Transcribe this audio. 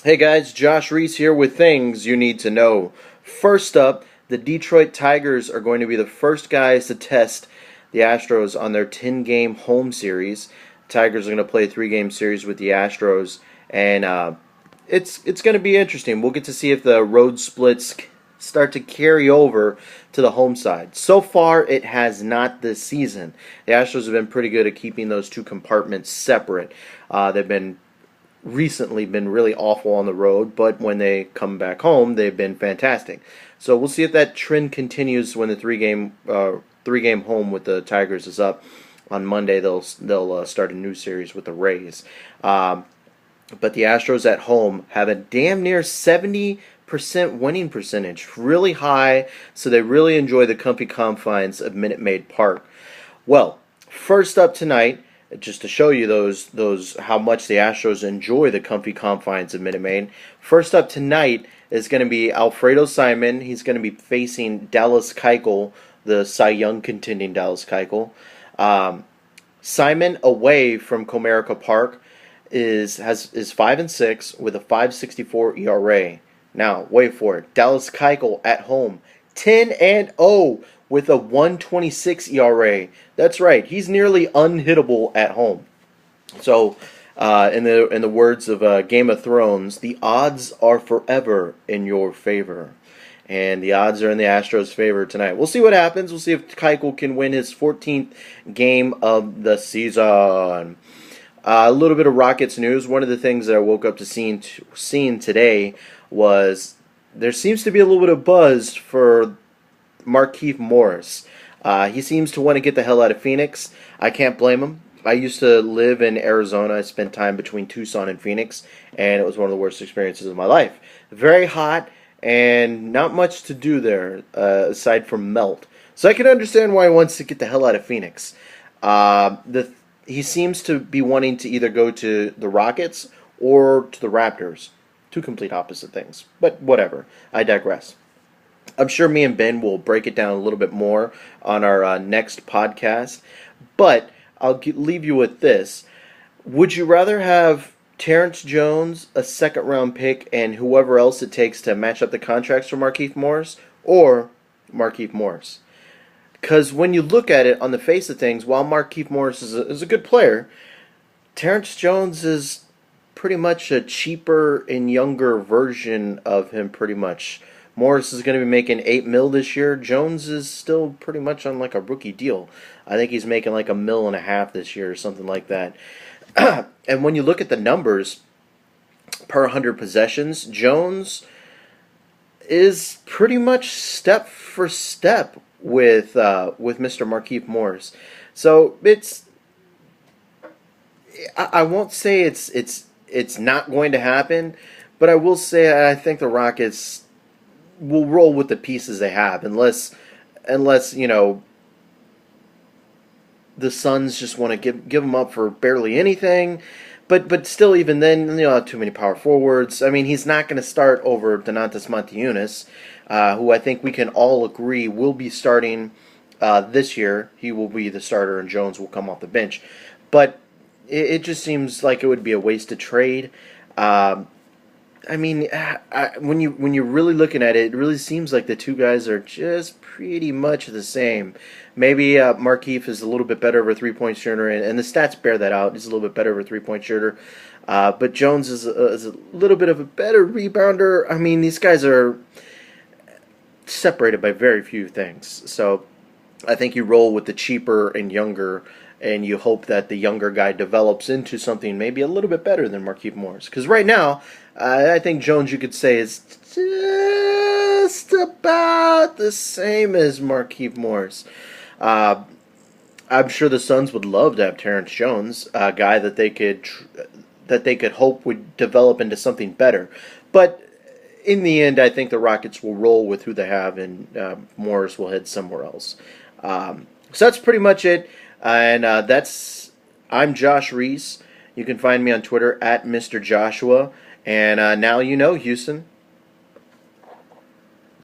Hey guys, Josh Reese here with things you need to know. First up, the Detroit Tigers are going to be the first guys to test the Astros on their 10-game home series. Tigers are going to play a 3-game series with the Astros, and it's going to be interesting. We'll get to see if the road splits start to carry over to the home side. So far, it has not this season. The Astros have been pretty good at keeping those two compartments separate. They've been recently been really awful on the road, but when they come back home, they've been fantastic. So we'll see if that trend continues when the three game home with the Tigers is up on Monday. They'll start a new series with the Rays. But the Astros at home have a damn near 70% winning percentage, really high. So they really enjoy the comfy confines of Minute Maid Park. Well, first up tonight, just to show you those how much the Astros enjoy the comfy confines of Minute Maid. First up tonight is going to be Alfredo Simon. He's going to be facing Dallas Keuchel, the Cy Young contending Dallas Keuchel. Simon away from Comerica Park is 5-6 with a 5.64 ERA. Now wait for it. Dallas Keuchel at home 10-0 with a 1.26 ERA. That's right. He's nearly unhittable at home. So, in the words of Game of Thrones, the odds are forever in your favor. And the odds are in the Astros' favor tonight. We'll see what happens. We'll see if Keuchel can win his 14th game of the season. A little bit of Rockets news. One of the things that I woke up to seeing today was there seems to be a little bit of buzz for Markieff Morris. He seems to want to get the hell out of Phoenix. I can't blame him. I used to live in Arizona. I spent time between Tucson and Phoenix, and it was one of the worst experiences of my life. Very hot, and not much to do there aside from melt. So I can understand why he wants to get the hell out of Phoenix. He seems to be wanting to either go to the Rockets or to the Raptors. Two complete opposite things. But whatever. I digress. I'm sure me and Ben will break it down a little bit more on our next podcast. But I'll leave you with this. Would you rather have Terrence Jones, a second-round pick, and whoever else it takes to match up the contracts for Markieff Morris, or Markieff Morris? Because when you look at it on the face of things, while Markieff Morris is a good player, Terrence Jones is pretty much a cheaper and younger version of him pretty much. Morris is going to be making $8 million this year. Jones is still pretty much on like a rookie deal. I think he's making like $1.5 million this year or something like that. And when you look at the numbers per 100 possessions, Jones is pretty much step for step with Mr. Markieff Morris. So I won't say it's not going to happen, but I will say I think the Rockets will roll with the pieces they have, unless the Suns just want to give them up for barely anything. But still, even then, too many power forwards. I mean, he's not going to start over Donatas Montiunas, who I think we can all agree will be starting this year. He will be the starter, and Jones will come off the bench. But it just seems like it would be a wasted trade. I mean, when you're really looking at it, it really seems like the two guys are just pretty much the same. Maybe Markieff is a little bit better of a three-point shooter, and the stats bear that out. He's a little bit better of a three-point shooter. But Jones is a little bit of a better rebounder. I mean, these guys are separated by very few things. So I think you roll with the cheaper and younger, and you hope that the younger guy develops into something maybe a little bit better than Markieff Morris. Because right now, I think Jones, you could say, is just about the same as Markieff Morris. I'm sure the Suns would love to have Terrence Jones, a guy that they could hope would develop into something better. But in the end, I think the Rockets will roll with who they have, and Morris will head somewhere else. So that's pretty much it. And I'm Josh Reese. You can find me on Twitter at Mr. Joshua. And now you know, Houston.